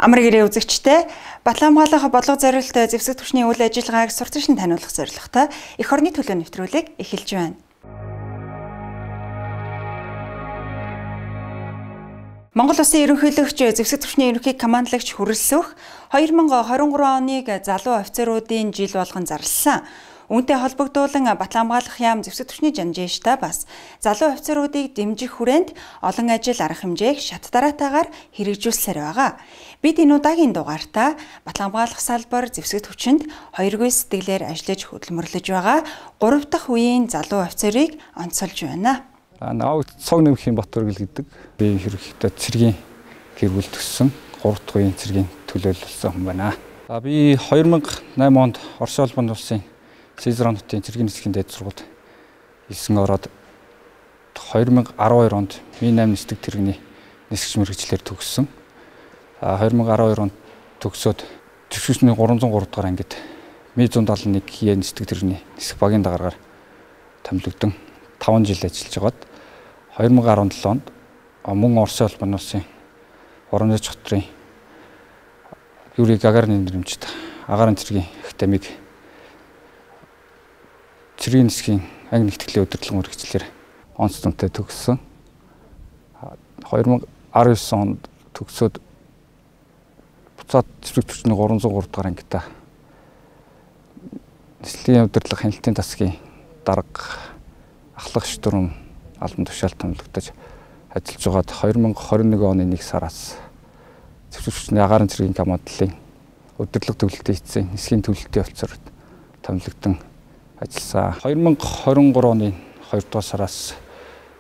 Амар гэрээ үзэгчтэй Батлангaalах бодлого зориулалтын зэвсэг түвшний үйл ажиллагааг сурталчилан таниулах зорилготой эх орны төлөө нэвтрүүлэг эхэлж байна. Монгол Улсын ерөнхийлөгч зэвсэг түвшний ерөнхий командлагч хүрэлцэх 2023 оныг залуу офицеруудын жил болгон зарласан. Үүнтэй холбогдуулан Батлангaalах яам зэвсэг түвшний жанжээштай бас залуу офицеруудыг дэмжих хүрээнд олон ажил арга хэмжээг шат дараатаагаар хэрэгжүүлсээр байгаа. Бид энэ удаагийн дугаартаа Батлангaalах салбар зэвсэг түвшинд хоёргүй сэтгэлээр ажиллаж хөдөлмөрлөж байгаа 3 дахь үеийн залуу офицерыг онцолж байна. Наваг цог нэмхийн Батөргөл гэдэг би ерөнхийдөө цэргийн гэрүүл төссөн 3 дахь үеийн цэргийн төлөөлөлсөн хүн байна. Би 2008 онд Орос улбаны улсын Сизран хотын цэргийн нисхийн дээд сургуульд хэлсэн ороод 2012 онд Ми8 нисдэг тэрэгний нисгч мэргэжлэр төгссөн. 2012 онд төгсөөд төвшөсний 303 дахь ангид Ми171 нисдэг тэрэгний нисэх багийн дагаргаар томилогдсон 5 жил ажиллаж байгаад 2017 онд мөн Орос улбаны улсын Воронеж хотын Юрий Гагарин нэрмжид агаарын цэргийн академик цэргийн нисхийн анги нэгтгэлийн удирдлага мэргэжлэр онц дүнтэй төгссөн. 2019 онд төгсөөд буцаад зэвсэг түвшний 303 дахь ангита нислэгийн удирдлага хяналтын тасгийн дарга ахлах штурм албан тушаалд томилогдож ажиллаж байгаад 2021 оны 1 сараас зэвсэг түвшний агаарын цэргийн командлын удирдлага төвлөлтийн эцсийн нисхийн төвлөлтийн офицерд томилогдсон ажилласан. 2023 оны 2 дугаар сараас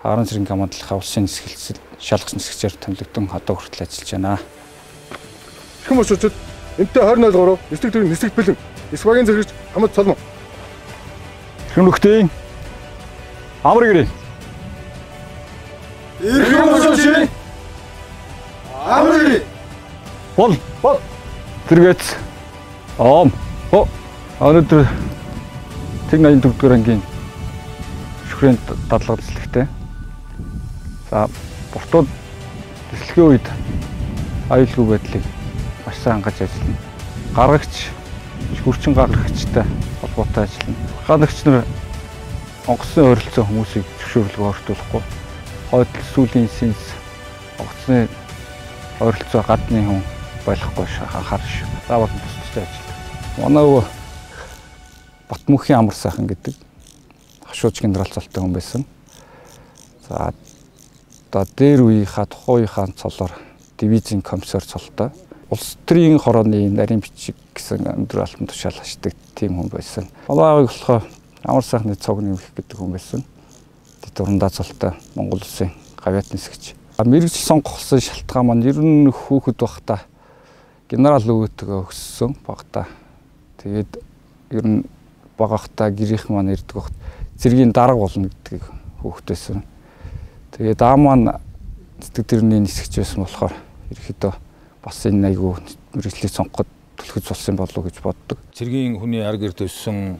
агаарын цэргийн командлынхаа улсын нисгэлцэл шалгах нисгчээр томилогдсон одоо хүртэл ажиллаж байна. Ихэн мөчөд энтэй 2003 нисдэг төрийн нисгч бэлэн нисэх багийн зэрэгч хамт цолмон. Ихэн нөхдийн амар гэрээ. Ихэн мөчөд амар гэрээ. Бол зэрэгц. Өнөөдөр Тэг 84-р ангийн шүхрийн дадлага цэцлэгтэй. За бортууд цэцлэгийн үед аюулгүй байдлыг маш сайн хангаж ажиллана. Гаргагч, хөрчин гаргагчтай холбоотой ажиллана. Гаргагч нар онгоцны ойролцоо хүмүүсийг зөвшөөрлөгөөр ортуулахгүй. Хойдол сүлийн сэнс онгоцны ойролцоо гадны хүн болохгүй анхаарч заавал тусдаж ажиллана. Манай Батмөнхийн амар сайхан гэдэг хашууч генерал цолтой хүн байсан. За одоо дээр үеийнхаа тухайн үеийнхаа цолоор дивизийн комиссар цолтой. Улс төрийн хорооны нарийн бичиг гэсэн өндөр албан тушаал хашдаг тийм хүн байсан. Олоог болохоор амар сайхны цог нэмэх гэдэг хүн байсан. Дурандаа цолтой Монгол улсын гавьяат нисгч. Мэргэжил сонгохсон шалтгаан маань ер нь хүүхэд байхдаа генерал өвгөтгөө өссөн багтаа. Тэгээд ер нь багахта гэрийнхэн маань ирдэг багт цэргийн дарга болно гэдгийг хөөхтэйсэн. Тэгээд маань цэцэг тэрний нисгч байсан болохоор ерөөхдөө бас энэ айгүй мэргэжлийг сонгоход түлхэж болсон болов уу гэж боддог. Цэргийн хүний ар гэр төссөн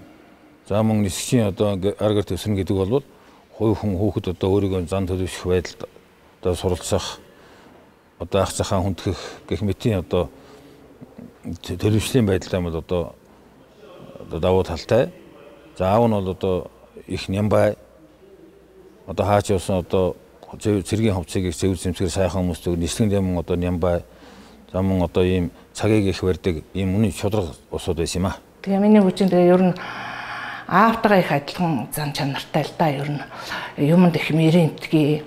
зааман нисгчийн одоо ар гэр төссөн гэдэг бол хувь хүн хөөхд одоо өөрийгөө зан төлөвшөх байдалд одоо суралцах одоо ах цахаан хүндэх гэх мэтийн одоо төлөвшлийн байдалтай бол одоо давуу талтай. За аав нь бол одоо их нямбай. Одоо хаач явсан одоо цэргийн хувцсыг их зэвэр зэмсгэр сайхан хүмүүстэй нислэгэн юм одоо нямбай. За мөн одоо ийм цагийг их барьдаг ийм үнэн шудраг усуд байсан юм аа. Тэгээ миний хүчин тэгээ ер нь аавтайгаа их адилхан зан чанартай л да. Ер нь юмд их мэрэнтгий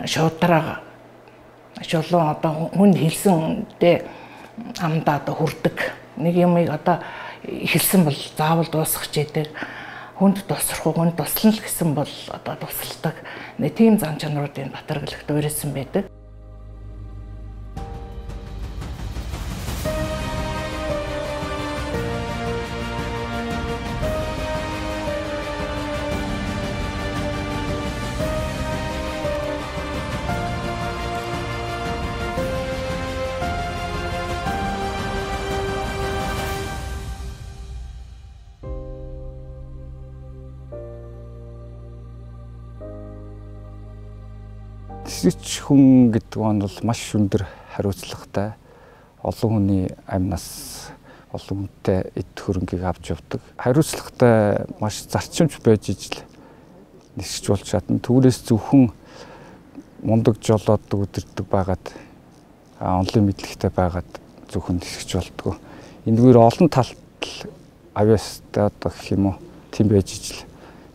шудраг шулуун одоо хүн хэлсэндээ амдаа одоо хүрдэг. Нэг юмыг одоо эхэлсэн бол заавал дуусгах чийдэг. Хүнд тусрах, хүнд туслана л гэсэн бол одоо тусалдаг. Тийм зан чанаруудын Батөргөлд уурайсан байдаг. Нисгч хүн гэдэг нь бол маш өндөр хариуцлагатай, олон хүний амнаас олон хүнтэй эд хөрөнгийг авч явдаг. Хариуцлагатай маш зарчимч байж ижил нисгэж болж чадна. Түүнээс зөвхөн мундаг жолооддаг өдөрдөг байгаад онлын мэдлэгтэй байгаад зөвхөн нисгэж болтгоо. Эндгээр олон талт авьяастай одоо гэх юм уу тийм байж ижил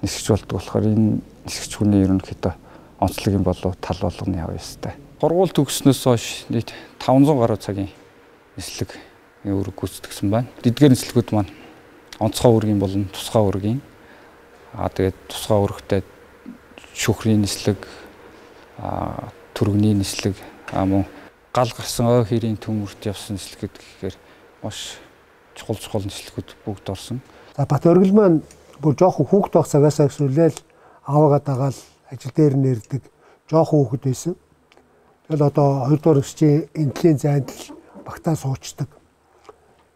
нисгэж болдог болохоор энэ нисгэж хүний ерөнхийдөө онцлог юм болов тал болгоны авьяастай. Сургууль төгснөөс хойш нийт 500 гаруй цагийн нислэг үүрэг гүйцэтгэсэн байна. Эдгээр нислэгүүд маань онцгой үүргийн болон тусгай үүргийн. Тэгээд тусгай үүрэгтэй шүхрийн нислэг, түргний нислэг, мөн гал гарсан ой хэрийн төмөрт явсан нислэгүүд гэхээр маш чухал нислэгүүд бүгд орсон. За Бат Оргил маань бүр жоохон хүүхэд байх цагаас эхлээл аваагаа дагаал ажил дээр нэрдэг жоохон хүүхэд байсан. Тэгэл одоо 2 дугаар эгчийн энтлийн зайд л багтаа суучдаг.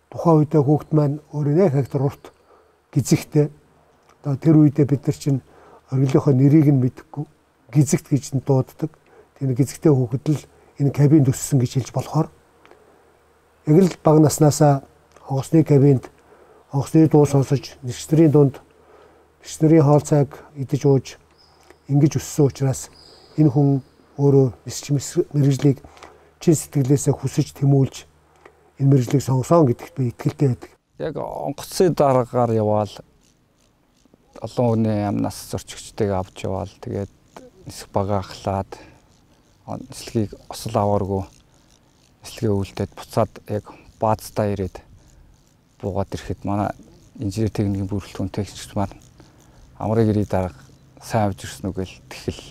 Тухайн үедээ хүүхэд маань өөрөө 1 хектар урт гизэгтэй. Одоо тэр үедээ бид нар чинь оргилынхоо нэрийг нь мэдэхгүй гизэгт гэж нь дууддаг. Тэр гизэгтэй хүүхэд л энэ кабинд өссөн гэж хэлж болохоор яг л бага наснаасаа онгоцны кабинд онгоцны дуу сонсож нисгчнэрийн дунд нисгчнэрийн хоол цайг идэж ууж ингэж өссөн учраас энэ хүн өөрөө нисгч мэргэжлийг чин сэтгэлээсээ хүсэж тэмүүлж энэ мэргэжлийг сонгосон гэдэгт би итгэлтэй байдаг. Яг онгоцны дараагаар яваал олон хүний амнаас зорчигчдыг авч яваал тэгээд нисэх багаахлаад нислэгийг осол авааргүй нислэгээ үлдээд буцаад яг баазтаа ирээд буугаад ирэхэд манай инженер техникийн бүрэлдэхүүн техникч маань амрыг ирээ дарга сайн авч ирсэн үг л тэгэл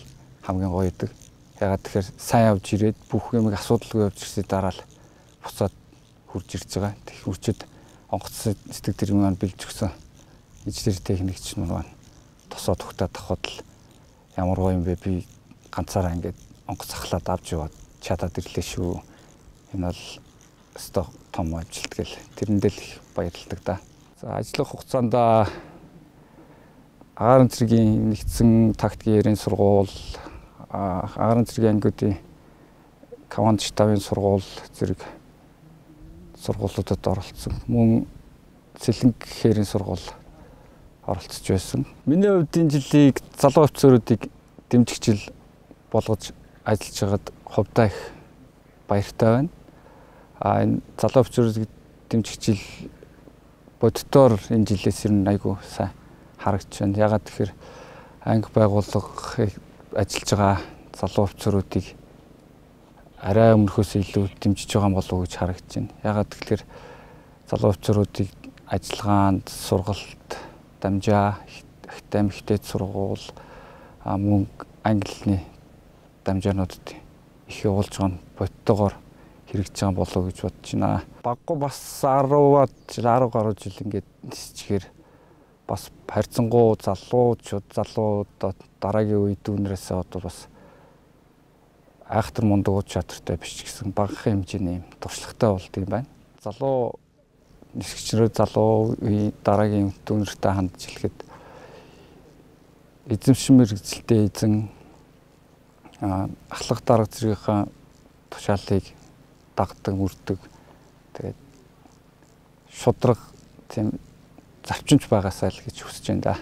хамгийн гоё идэг. Ягаад тэгэхээр сайн авч ирээд бүх юмыг асуудалгүй авч ирсний дараа л буцаад хурж ирж байгаа. Тэг хурчид онгоцны сэтгэл төрийн маань бэлж өгсөн инженер техникч маань тосоод өгтөд авахд л ямар гоё юм бэ би ганцаараа ингээд онгоц ахлаад авч яваад чадаад ирлээ шүү. Энэ бол өстой том амжилт гэл тэрэндээ л их баярлалдаг да. За ажиллах хугацаанд агаарын цэргийн нэгдсэн тактикийн ярийн сургууль, агаарын цэргийн ангиудын команд штабын сургууль зэрэг сургуулиудад оролцсон. Мөн Цэлэнг хэрийн сургууль оролцож байсан. Миний хувьд энэ жилийг залуу офицеруудыг дэмжигчил болгож ажиллаж байгаад хувьдаа их баяртай байна. Энэ залуу офицеруудыг дэмжигчил боддоор энэ жилээс ер нь айгүй сайн харагдж байна. Ягаад тэгэхээр анги байгууллагыг ажиллаж байгаа залуу офицеруудыг арай өмнөхөөс илүү дэмжиж байгаа болов уу гэж харагдаж байна. Ягаад тэгэхээр залуу офицеруудыг ажиллагаанд сургалт дамжаа эмэгтэйд сургууль мөн англиний дамжаануудад их явуулж байгаа нь бодтойгоор хэрэгжиж байгаа болов уу гэж бодож байна. Баггүй бас 10 гаруй жил ингээд нисчихээр бас харьцангуй залуудад дараагийн үе дүүнрээсээ одоо бас айхтар мундаг чадвартай биш гэсэн багахан хэмжээний туршлагатай болд юм байна. Залуу нисгчнэр залуу үе дараагийн дүүнэртэй хандж хэлэхэд эзэмшин мэргэжилтэй эзэн ахлах дарга зэргийнхаа тушаалыг дагдаг, үрдэг. Тэгээд шудраг тийм зарчимч байгаасаа л гэж хүсэж байна да.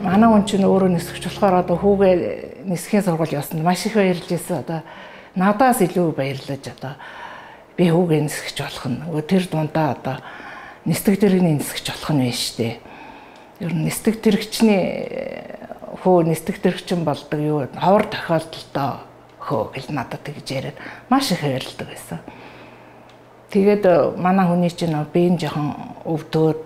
Манай хүн чинь өөрөө нисгэж болохоор одоо хүүгээ нисхийн сургууль явсанд маш их баярлж байсан. Одоо надаас илүү баярлаж одоо би хүүгээ нисгэж болох нь. Тэр дундаа одоо нисдэг дэргэний нисгэж болох нь байна шүү дээ. Ер нь нисдэг дэргчний хөө нисдэг дэргчин болдог юу ховор тохиолдолтой хөө гэл надад тэгж яриад маш их баярлдаг байсан. Тэгээд манай хүний чинь биеийн жоохон өвддөг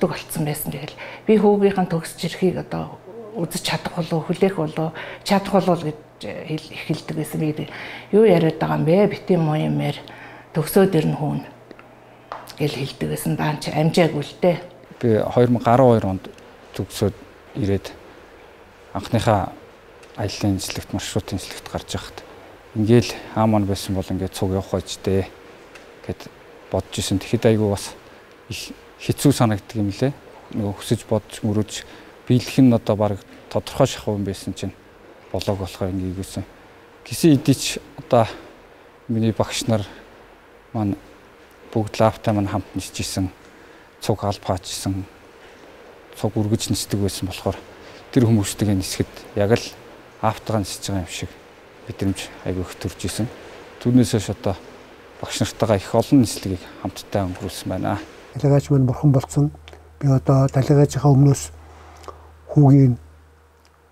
болцсон байсан. Тэгэл би хүүгийнхэн төгсч ирэхийг одоо үзэж чадах болов хүлээх болов чадах болов гэж эхэлдэг байсан. Би юу яриад байгаа юм бэ? Битэн муу юмэр төгсөөд ирнэ хүн. гэл хэлдэг гэсэн даанч амжаагүй л дээ. Би 2012 онд төгсөөд ирээд анхныхаа аяллаа эзлэгт маршрутын эзлэгт гарч яхад ингээл хаамаа байсан бол ингээд цуг явах байжтэй гэд бодож исэн. Тэгэхэд айгүй бас их хэцүү санагддаг юм лээ. Нөгөө хүсэж бодож мөрөж биелэх нь одоо баг тодорхой шахав юм байсан чинь болоог болохоор ингээд ийгсэн. Гисэн идэж одоо миний багш нар маань бүгд лаптаа маань хамт нисчихсэн. Цуг албаачсан. Цуг үргэж нисдэг байсан болохоор тэр хүмүүстэйгээ нисэхэд яг л автагаа нисэж байгаа юм шиг мэдрэмж айгүй их төрж исэн. Түүнээс хойш одоо багш нартайгаа их олон нислэгийг хамтдаа өнгөрүүлсэн байна. Далигаач маань бурхан болсон. Би одоо далигаачийнхаа өмнөөс хүүгийн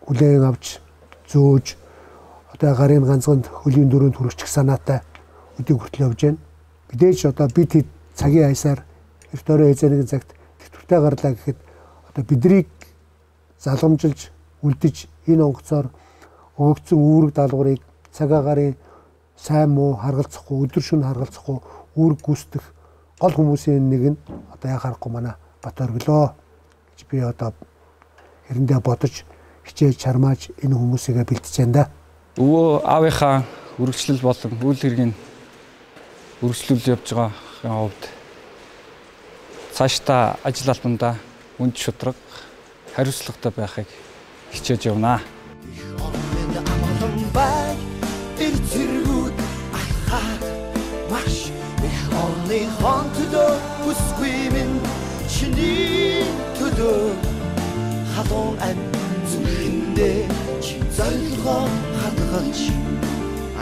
хүлээн авч зөөж одоо гарын ганцганд хөлийн дөрөнд хүрчих санаатай өдийг хүртэл явж байна. Мэдээж одоо бид хэд цагийн хаясаар эрт орой эзэнийн цагт тэтгэвртэй гарлаа гэхэд одоо биднийг залгамжилж үлдэж энэ онгоцоор өгөгдсөн үүрэг даалгаврыг цаг агарын сайн муу харгалзахгүй өдөр шөнө харгалзахгүй үүрэг гүйцэтгэх гол хүмүүсийн нэг нь одоо яхахгүй манай бат оргилоо гэж би одоо хэрэндээ бодож хичээж чармааж энэ хүмүүсийгээ бэлдэж байна да. Өвөө аавынхаа үргэлжлэл болон үйл хэргийг үргэлжлүүл явж байгаа хувьд цаашдаа ажил албандаа үнд шудраг хариуцлагатай байхыг хичээж явнаа.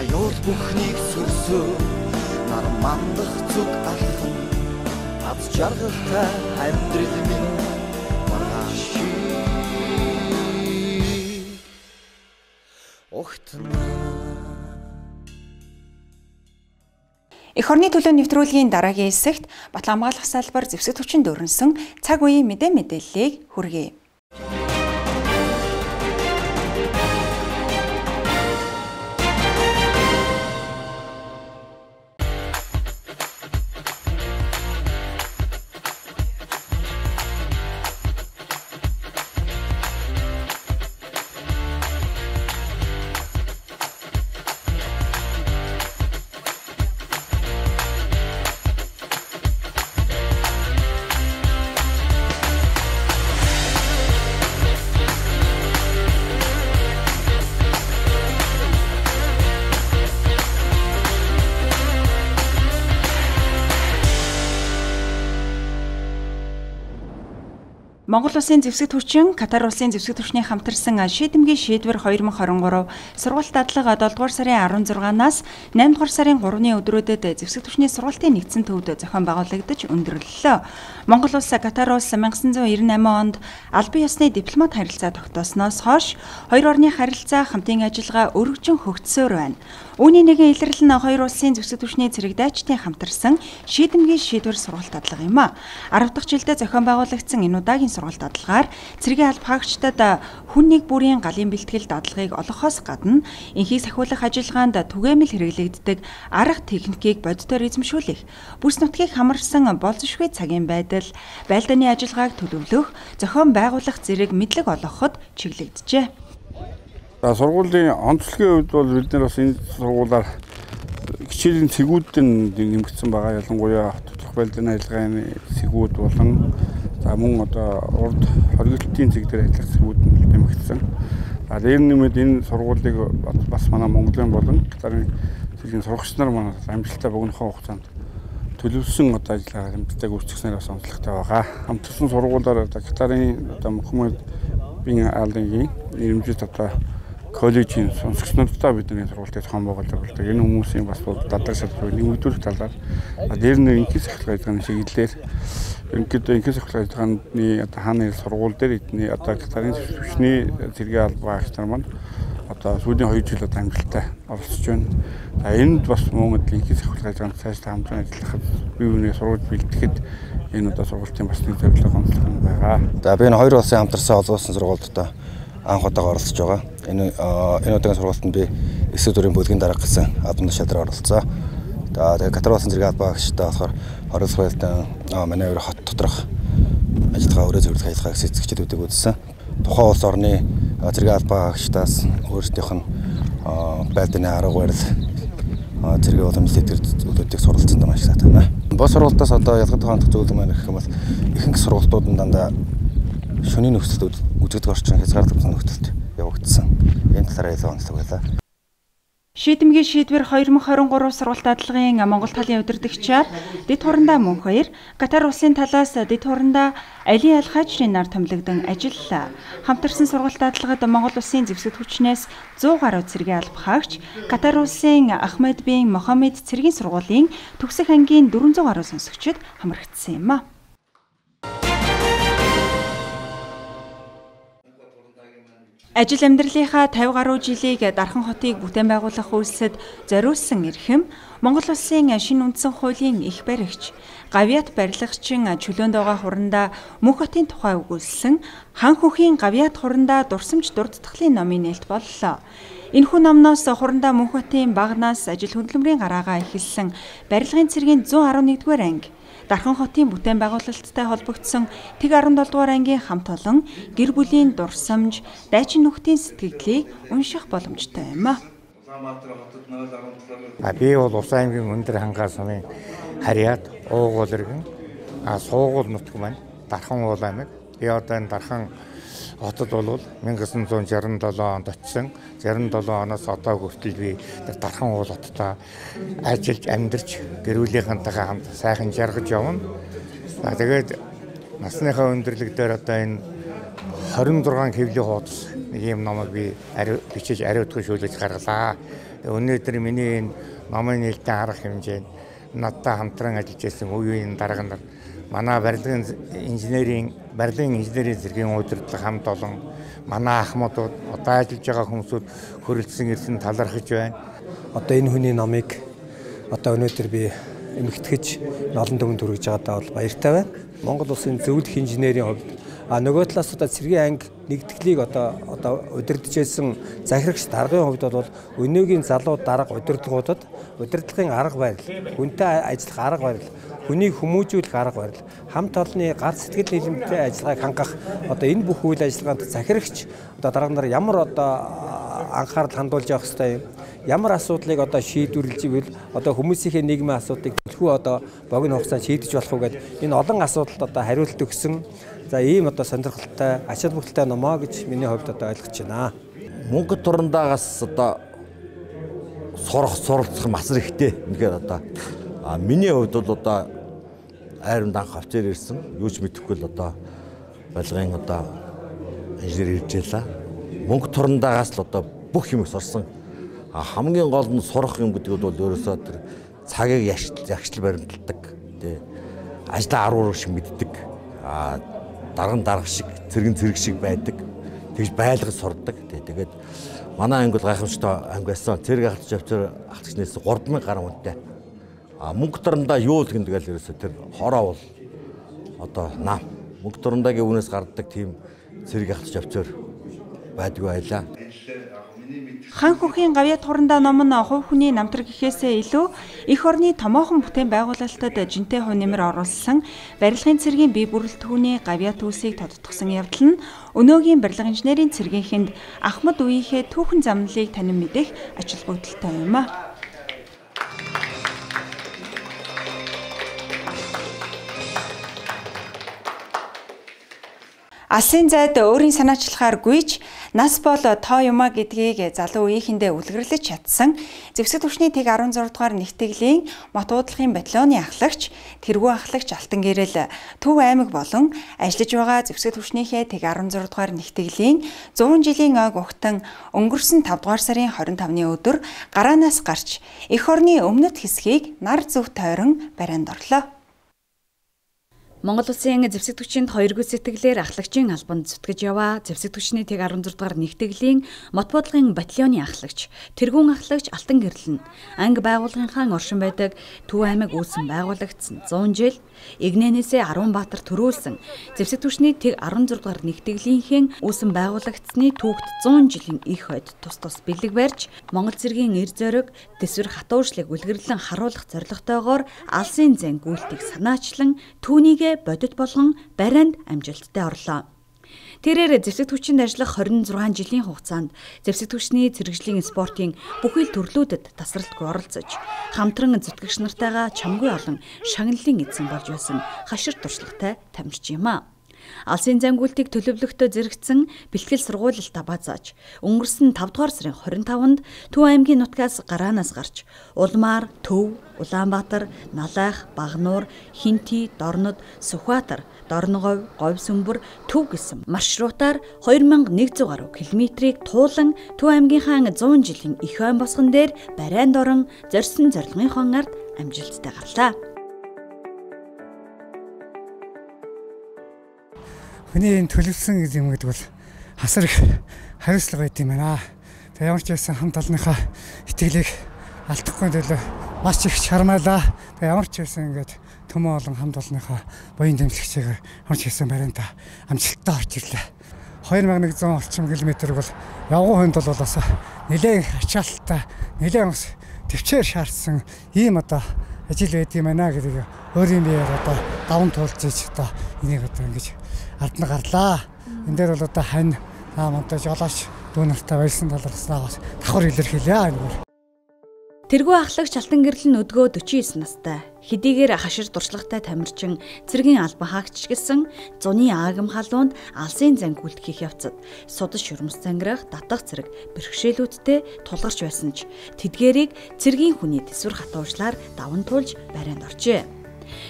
Аюул бүхнийг сүрсөө нар мандах зүг алхан аз жаргалтай амьдрал минь маргааш Эх орны төлөө нэвтрүүлгийн дараагийн хэсэгт Батлан хамгаалах салбар зэвсэг төвчөнд өрнсөн цаг үеийн мэдээллийг хүргэе. Монгол улсын зэвсэг төвчин, Катар улсын зэвсэг төвчний хамтарсан шийдэмгийн шийдвэр 2023 сургалт дадлага 7 дугаар сарын 16-наас 8 дугаар сарын 3-ны өдрүүдэд зэвсэг төвчний сургалтын нэгдсэн төвд зохион байгуулагдаж өндөрлөлөө. Монгол улс Катар улс 1998 онд албан ёсны дипломат харилцаа тогтоосноос хойш хоёр орны харилцаа хамтын ажиллагаа өргөжин хөгжсөөр байна. Үүний нэгэн илэрлэл нь хоёр улсын зэвсэг төвчний цэрэг дайчдын хамтарсан шийдэмгийн шийдвэр сургалт дадлага юм а. 10 дахь жилдээ зохион байгуулагдсан энэ удаагийн сургалт дадлагаар цэргийн албаагчдад хүн нэг бүрийн галын бэлтгэл дадлагыг олгохоос гадна энхийг сахиулах ажиллагаанд түгээмэл хэрэглэгддэг арга техникийг бодитоор эзэмшүүлэх, бүс нутгийг хамарсан болзошгүй цагийн байдал, байлдааны ажиллагааг төлөвлөх, зохион байгуулах зэрэг мэдлэг олгоход чиглэгджээ. Сургуулийн онцлогийн хувьд бол бид нар бас энэ сургуулиар хичээлийн цэгүүд нэмэгдсэн байгаа. Ялангуяа хотчлох байлдааны ажиллагааны цэгүүд болон за мөн одоо урд хоригдлын цэг дээр ажиллах цэгүүд нэмэгдсэн. Дээр нэмээд энэ сургуулийг бас манай Монголын болон Катарын цэгийн сурагч нар манай амжилттай богинохоо хугацаанд төлөвлөсөн одоо ажиллагаа амжилттай гүйцэтгснээр бас онцлогтой байгаа. Хамтарсан сургуулиар Катарын одоо Мөхөммед бин Алдингийн нэрмжит одоо коллежийн сонсогчнуудтай бидний сургалтыг зохион байгуулдаг. Энэ хүмүүсийн бас дадлаг шалгуур нэмэгдүүлэх талаар дээр нь инхээс ахлах ажиллагааны чиглэлээр ерөнхийдөө инхээс ахлах ажиллагааны одоо хааны сургууль дээр эдний одоо Катарын төвчний цэргийн албаагч нар маань одоо сүүлийн 2 жил одоо амжилттай оролцож байна. За энд бас мөн инхээс ахлах ажиллагаанд цаашдаа хамтран ажиллахад бие биенээ сургууль бэлтгэхэд энэ одоо сургуулийн бас нэг зорилго онцлог байгаа. За би энэ хоёр улсын хамтарсан олгуулсан сургуультай анх удаага оролцож байгаа. Энэ удаагийн сургуультанд би эсвэг төрийн бүлгийн дарга гэсэн албан тушаалаар оролцсон. Тэгээ Катар улсын цэргийн албан агчтай болохоор 20 сарын манай өөр хот доторх ажиллагаа өөрөө зөвлөх ажиллагааг эзэгчдүүдийг үзсэн. Тухайн улс орны цэргийн албан агчтаас өөрсдийнх нь байлдааны арга барил цэргийн уламжлалт зүйлүүдийг суралцсан даа маш сайтай байна. Бос сургалтаас одоо ялгаатай хандах зүйл маань гэх юм бол ихэнх сургалтууд нь дандаа шөнийн нөхцөлд үзэгдэх орчин хязгаарлагдсан нөхцөлд явагдсан. Энэ талаараа илүү онцлог байлаа. Шийдэмгийн шийдвэр 2023 сургалт дадлогын Монгол талын удирдагчаар дэд хурандаа мөн 2 Катар улсын талаас дэд хурандаа Али Аль Хажрын нар томилогдсон ажиллалаа. Хамтарсан сургалт дадлагад Монгол улсын зэвсэг хүчнээс 100 гаруй цэргийн албахаагч, Катар улсын Ахмед бин Мохаммед цэргийн сургуулийн төгсөх ангийн 400 гаруй сонсогчид хамрагдсан юм а. Ажил амьдралынхаа 50 гаруй жилийг Дархан хотыг бүтээн байгуулах үйлсэд зориулсан эрхэм Монгол улсын шинэ үндсэн хуулийн их баригч, гавьяат барилгачин чөлөөнд байгаа хурандаа мөнх хотын тухай өгүүлсэн хан хөхийн гавьяат хурандаа дурсамж дурдтгалын номын нээлт боллоо. Энэхүү номноос хурандаа мөнх хотын багнаас ажил хөдөлмөрийн гараагаа эхэлсэн барилгын цэргийн 111-р анги, Дархан хотын бүтээн байгуулалттай холбогдсон Тэг 17-р ангийн хамт олон гэр бүлийн дурсамж, дайчин нөхдийн сэтгэлдлийг унших боломжтой юм а. Би бол Ус аймгийн өндөр хангаа сумын харьяат уугуул иргэн суугуул нутг маань Дархан уул аймаг. Би одоо энэ Дархан хотод бол 1967 онд очсон. 67 оноос одоо хүртэл би Дархан уул хоттой ажиллаж амьдарч гэр бүлийнхэнтэйгээ хамт сайхан жаргаж явна. Тэгээд насныхаа өндөрлөг дээр одоо энэ 26 хэвлэлийн хуудас нэг юм номыг би бичиж ариутгаж шүүлж гаргалаа. Өнөөдөр миний энэ номын нээлттэй арга хэмжээнд надтай хамтран ажиллаж байсан үеийн дарга нар манай барилгын инженерийн зэргийн удирдлага хамт олон манай ахмадууд одоо ажиллаж байгаа хүмүүсүүд хөрөлдсөн ирсэн талархаж байна. Одоо энэ хүний номыг одоо өнөөдөр би эмэгтгэж олон дүгнэлт хүргэж байгаадаа бол баяртай байна. Монгол улсын зөвлөх инженерийн хувьд нөгөө талаас одоо цэргийн анги нэгдгэлийг одоо удирдах байсан захирагч даргын хувьд бол өнөөгийн залуу дарга удирдлагуудад удирдлагын арга барил, хүнтэй ажиллах арга барил, хүнийг хүмүүжүүлэх арга барил, хамт олонны гар сэтгэл нийлэмтэй ажиллагааг хангах одоо энэ бүх үйл ажиллагаанд захирагч одоо дарга нар ямар одоо анхаарал хандуулж явах ёстой юм, ямар асуудлыг одоо шийдвэрлэж ивэл одоо хүмүүсийнхээ нийгмийн асуудлыг төлхөө одоо богино хугацаанд шийдэж болох уу гэдэг энэ олон асуудалд одоо хариулт өгсөн за ийм одоо сонирхолтой ач холбогдолтой номоо гэж миний хувьд одоо ойлгож байна. Монгол турандаагаас одоо суралцах мас хэрэгтэй. Үнэхээр одоо миний хувьд бол одоо айранд анх авчир ирсэн. Юу ч мэдэхгүй л одоо байлгын одоо инженер ирж ялаа. Монгол турандаагаас л одоо бүх юм сурсан. Хамгийн гол нь сурах юм гэдэг бол ерөөсөө тэр цагийг ягштал баримталдаг. Тэ ажлаа аруурах шиг мэддэг. Дарга шиг цэрэг шиг байдаг. Тэгж байлгаж сурдаг. Тэгээд манай анги бол гайхамшигтай ангиасан цэрэг ахлагч офицер ахлагчнаас 3000 гаруй хүнтэй. Мөнгө дорндоо юу л гэнэ тэгэл ерөөсөө тэр хороо бол одоо нам. Мөнгө дорндоогийн үнээс гарддаг тийм цэрэг ахлагч офицер байдгүй байлаа. Хан хөхийн гавьяат хурандаа ном нь хувь хүний намтраг гэхээсээ илүү эх орны томоохон бүтээн байгуулалтад жинтэй хувь нэмэр оруулсан барилгын цэргийн бие бүрэлдэхүүний гавьяат үйлсийг тодтогсон явдал нь өнөөгийн барилга инженерийн цэргийнхэнд Ахмад үеийнхээ түүхэн замналыг танин мэдэх ач холбогдолтой юм а. Алсын зайд өөрийн санаачлахаар гүйж нас бол тоо юмаа гэдгийг залуу үеийнхэндээ үлгэрлэж чадсан зэвсэг түвшний Тэг 16 дугаар нэгтгэлийн мот уудлахын батальоны ахлагч тэргүй ахлагч Алтан Гэрэл Төв аймаг болон ажиллаж байгаа зэвсэг түвшнийхээ Тэг 16 дугаар нэгтгэлийн 100 жилийн ойг угтан өнгөрсөн 5 дугаар сарын 25-ны өдөр гараанаас гарч эх орны өмнөд хэсгийг нар зөв тойрон барианд орлоо. Монгол Улсын зэвсэгтгчинд 2 гүн сэтгэлээр ахлагчийн албанд зүтгэж яваа зэвсэгтгчний тэг 16 дугаар нэгтгэлийн мот бодлогын батальоны ахлагч, тэргүүн ахлагч Алтан Гэрэл нь анги байгууллагынхаа оршин байдаг Төв аймаг үүсэн байгуулагдсан 100 жил, Игнэнээсээ Арван Баатар төрүүлсэн зэвсэгтгчний тэг 16 дугаар нэгтгэлийнхээ үүсэн байгуулагдсны түүхт 100 жилийн их хойд тус бэлэг барьж Монгол цэргийн эр зориг дэсвэр хатууршлыг үлгэрлэн харуулах зорилготойгоор алсын зэн гүйлтийг санаачлан түүнийг бодит болгон барианд амжилттай орлоо. Тэрээр зэвсэгтгчинд ажиллах 26 жилийн хугацаанд зэвсэгтгчний цэрэгжлийн спортын бүхэл төрлүүдэд тасралтгүй оролцож, хамтран зүтгэгч нартайгаа чамгүй олон шагналын эзэн болж байсан хашир туршлагатай тамирч юм а. Алсын зангуултыг төлөвлөختөө зэрэгцэн бэлтгэл сургуулилтаа базааж, өнгөрсөн 5 дугаар сарын 25-нд Төв аймгийн нутгаас гараанаас гарч, Улмаар, Төв, Улаанбаатар, Налайх, Багнуур, Хинти, Дорнод, Сүхбаатар, Дорноговь, Говьсүмбэр, Төв гэсэн маршрутаар 2100 гаруй километрийг туулан Төв аймгийнхаа 100 жилийн их айн босгон дээр барайнд орон зорьсон зорилгынхон ард амжилттай гарлаа. Хүний төлөвлөсөн юм гэдэг бол асар их хариуцлага байд юм байна. Тэгээ ямар ч байсан хамт олонныхаа итгэлийг алдахгүй төлөө маш их чармайлаа. Тэгээ ямар ч байсан ингээд төмөн олон хамт олонныхаа буян дэмжлэгчээр ямар ч байсан барианда амжилттай орж ирлээ. 2100 орчим километр бол явган хүнд бол бас нэлээд ачаалттай, нэлээд бас төвчээр шаардсан ийм одоо ажил байд юм байна гэдэг өөрийн биеэр одоо даван туулж иж одоо энийг одоо ингэж ард нь гарлаа. Энд дээр бол одоо хань монтаж жолооч дүү нартай баярсан талархснаа бас давхар илэрхийлээ энэ. Тэргүй ахлагч Алтан Гэрэл нь өдгөө 49 настай. Хэдийгээр хашир дуршлагатай тамирчин цэргийн албан хаагч гэсэн зуны аагам халуунд алсын зангуулт хийх явцад судас шүрмс зангирах татах зэрэг бэрхшээлүүдтэй тулгарч байсан ч тэдгээрийг цэргийн хүний дэсвэр хатууршлаар даван туулж барайнд оржээ.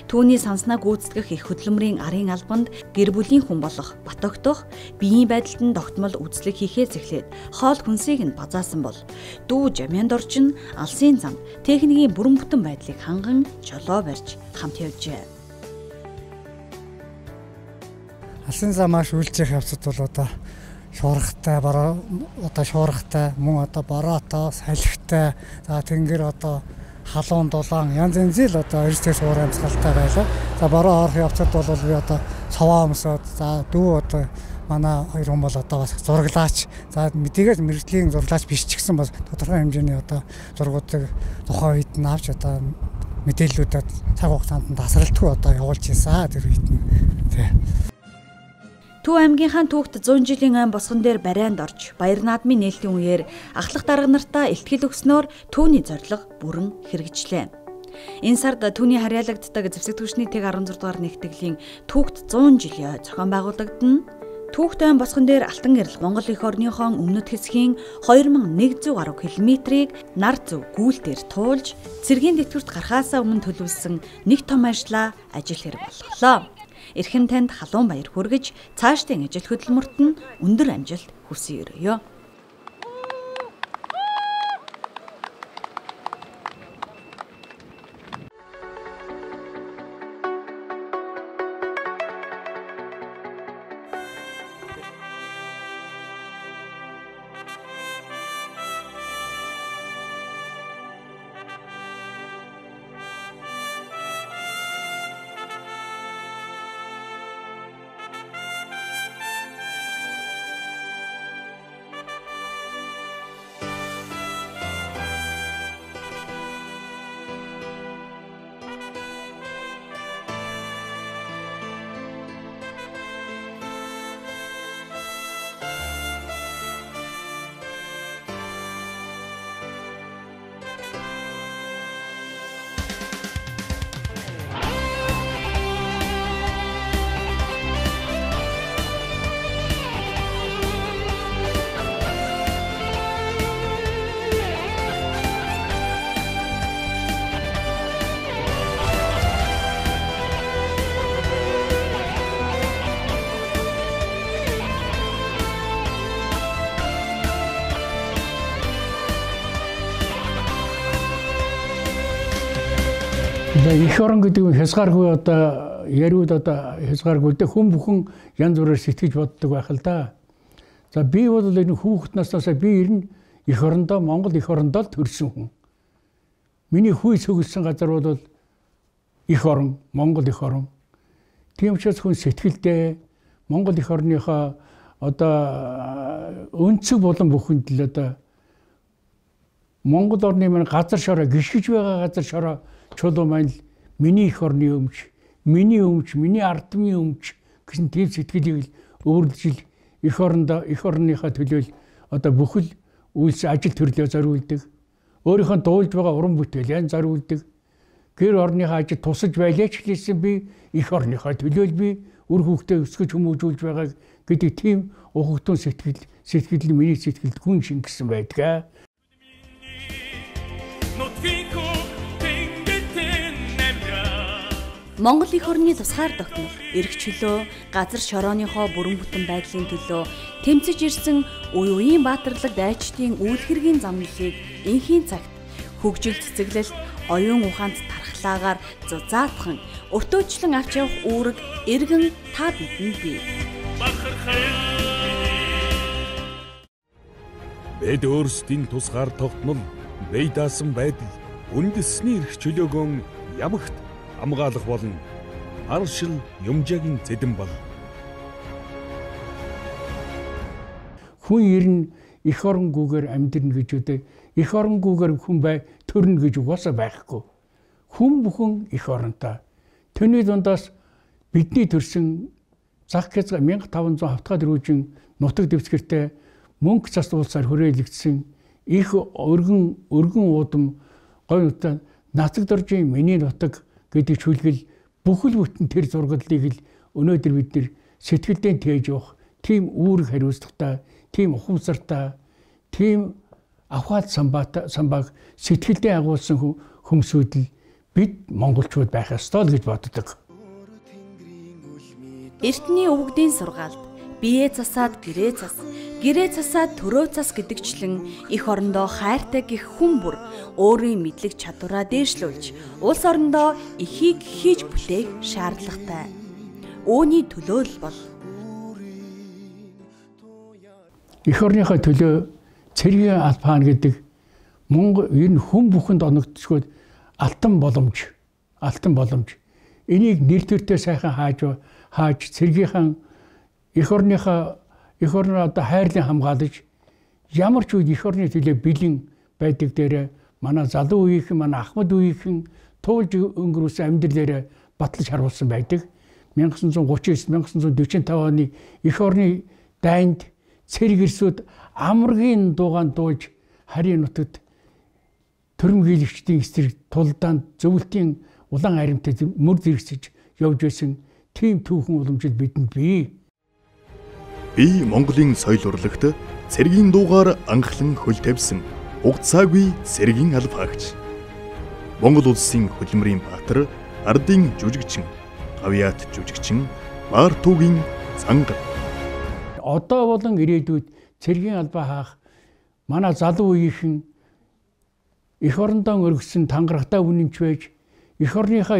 Түүний санснаа гүйцэтгэх их хөдөлмөрийн арын албанд гэр бүлийн хүн болох батогдох, биеийн байдалд нь тогтмол үзлэг хийхээс эхлээд хоол хүнсийг нь базаасан бол дүү жамянд орчин алсын замд техникийн бүрэн бүтэн байдлыг ханган жолоо барьж хамт явжээ. Алсын замаар үйлчэх явцад бол одоо шуургатай, шуургатай, мөн одоо бороотой, салхитай, за тэнгэр одоо халуун дулаан янз янзэл одоо эрсдэл уур амьсгалтай байлаа. За бороо орох явцад бол би одоо цаваа өмсөд, за дүү одоо манай хоёр хүн бол одоо бас зураглаач. За мэдээгээр мэрэгжлийн зураглаач биш ч гэсэн бас тодорхой хэмжээний одоо зургуудыг тухайн үед нь авч одоо мэдээллүүдэд цаг хугацаанд нь тасралтгүй одоо явуулж ийсэн тэр үед нь тий. Төв аймгийнхаа түүхт 100 жилийн айн босгон дээр барайнд орж, баяр наадмын нээлтийн үеэр ахлах дарга нартаа илтгэл өгснөөр түүний зорилго бүрэн хэрэгжлээ. Энэ сард түүний харьяалагддаг зэвсэгтгчний тэг 16 дугаар нэгтгэлийн түүхт 100 жилийн зохион байгуулагдана. Түүхт айн босгон дээр Алтан Гэрэл Монгол эх орныхон өмнөд хэсгийн 2100 гаруй километрийг нар зөв гүйлтээр туулж, цэргийн тэтгэврт гарахаасаа өмнө төлөвлөсөн нэг том ажлаа ажил хэрэг болголоо. Эрхэм танд халуун баяр хүргэж, цаашдын ажил хөдөлмөрт нь өндөр амжилт хүсье өрөөё. Их орон гэдэг нь хязгааргүй одоо яриуд одоо хязгааргүй дээ хүн бүхэн янз бүрээр сэтгэж боддог байх л да. За би бол энэ хүүхэд наснаасаа би ер нь эх орондоо Монгол эх орондоо л төрсэн хүн. Миний хүй цогцсон газар бол эх орон, Монгол эх орон. Тийм учраас хүн сэтгэлдээ Монгол эх орныхоо одоо өнцөг болон бүхэнд л одоо Монгол орны маань газар шороо гიშгэж байгаа газар шороо чулуу маань миний эх орны өмч, миний ардмын өмч гэсэн тийм сэтгэлийг өөрлөж эх орныхоо төлөө одоо бүхэл үйлс ажил төрлөө зориулдаг. Өөрийнхөө дуулж байгаа уран бүтээлээ зориулдаг. Гэр орныхоо ажил тусаж байлаач гэсэн би эх орныхоо төлөө би үр хүүхдээ өсгөж хүмүүжүүлж байгааг гэдэг тийм ухагтун сэтгэл миний сэтгэлд хүн шингэсэн байдаг. Монгол эх орны тусгаар тогтнох эрх чөлөө, газар шорооныхоо бүрэн бүтэн байдлын төлөө тэмцэж ирсэн үе үеийн баатарлаг дайчдын үйл хэргийн замналыг инхийн цагт хөгжил цэцэглэлт, оюун ухаанд тархлаагаар зузаатхан өртөөчлөн авч явах үүрэг эргэн та бидэнд бий. Бид өөрсдийн тусгаар тогтнол, бие даасан байдал, үндэсний эрх чөлөөгөө ямагт хамгаалах болон аршил юмжаагийн зэдэн бол. Хүн ер нь эх оронгүйгээр амьдрна гэж үдэ. Эх оронгүйгээр хүн төрнө гэж угаасаа байхгүй. Хүн бүхэн эх оронтой. Тэний дундаас бидний төрсэн зах хязгаар 1500 хавтгай дөрвөжин нутаг дэвсгэртэй мөнгө цас улсаар хүрээлэгдсэн их өргөн уудам гой нутаг нацаг доржийн миний нутаг гэдэг чүлгэл бүхэл бүтэн тэр зургалыг л өнөөдөр бид нэр сэтгэлдээ тээж явах тийм үүрэг хариуцлагатай, тийм ухамсартай, тийм авхаад самбаг сэтгэлдээ агуулсан хүмүүсүүд л бид монголчууд байх ёстой л гэж боддог. Эртний өвгдийн сургаалд бие засаад гэрээ зас, гэрээ засаад төрөө зас гэдэгчлэн эх орондоо хайртай гих хүн бүр өөрийн мэдлэг чадвараа дээшлүүлж улс орондоо эхийг хийж бүтээх шаардлагатай. Үүний төлөө л бол эх орныхоо төлөө цэргийн албаан гэдэг Монгол ер нь хүн бүхэнд оногдсгоод алтан боломж. Энийг нэр төртөө сайхан хааж цэргийнхэн эх орныхоо одоо хайрлан хамгаалж ямар ч үед эх орны төлөө бэлэн байдаг дээр манай залуу үеийнхэн, манай ахмад үеийнхэн туулж өнгөрөөсөн амьдралаараа батлаж харуулсан байдаг. 1939-1945 оны эх орны дайнд цэрэг эрсүүд амргийн дуугаан дуулж харийн нутагт төрөм хийлэгчдийн эсрэг тулдаанд зөвлөлтийн улаан аримтай мөр зэрэгсэж явж байсан тийм түүхэн уламжид бидэнд бий. Би Монголын соёл урлагт цэргийн дуугаар анхлан хөл тавьсан угцаагүй цэргийн албаагч. Монгол улсын хөдөлмөрийн баатар, ардын жүжигчин, гавьяат жүжигчин, Баартуугийн цангар. Одоо болон ирээдүйд цэргийн албаа хаах манай залуу үеийнхэн эх орондоо өргөсөн тангарагтай үнэнч байж эх орныхаа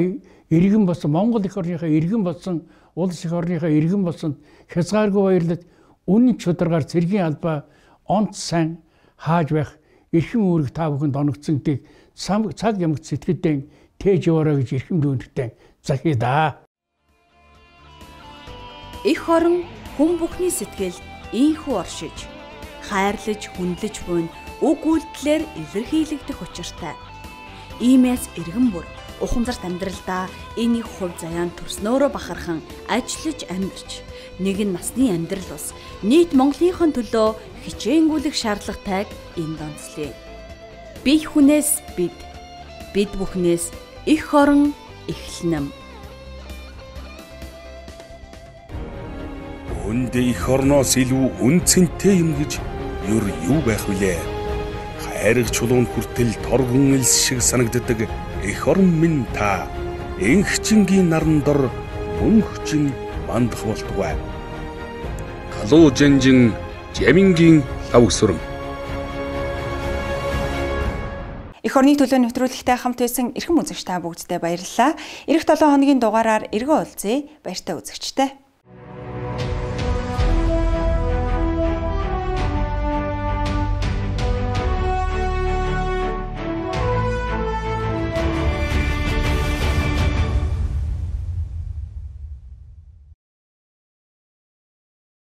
иргэн болсон Монгол эх орныхаа иргэн болсон улс эх орныхаа иргэн болсон хязгааргүй баярлаж үнэн чударгаар цэргийн албаа онц сайн хааж байх эрхэм үүрэг та бүхэнд оногдсон гэдгийг цаг ямагт сэтгэлдээ тээж яваарай гэж эрхэм дүүнэгтэй захия да. Эх орон хүн бүхний сэтгэл ийхүү оршиж хайрлаж хүндлэж буйн уг үйлдэлээр илэрхийлэгдэх учиртай. Иймээс иргэн бүр ухамсарт амьдралдаа энэ хувь заяан төрснөөрөө бахархан ажиллаж амьдарч нэгэн насны амьдрал ус нийт Монголынхон төлөө хичээнгүйлэх шаардлагатайг энд онцлие. Бие хүнээс бид бүхнээс эх орон эхлэнэм. Өндөө эх орноос илүү үнцэнтэй юм гэж юу байх вүлээ? Хайраг чулуунд хүртэл торгон элс шиг санагддаг эх орон минь та энхчингийн наран дор мөнхчин мандах болтугай. Халуу жанжин жамингийн лав өсөрм. Эх орны төлөө нэвтрүүлэгтэй хамт байсан эрхэм үзэгч та бүгдтэй баярлалаа. Ирэх 7 хоногийн дугаараар эргэн уулзъя. Баяртай үзэгчтэй.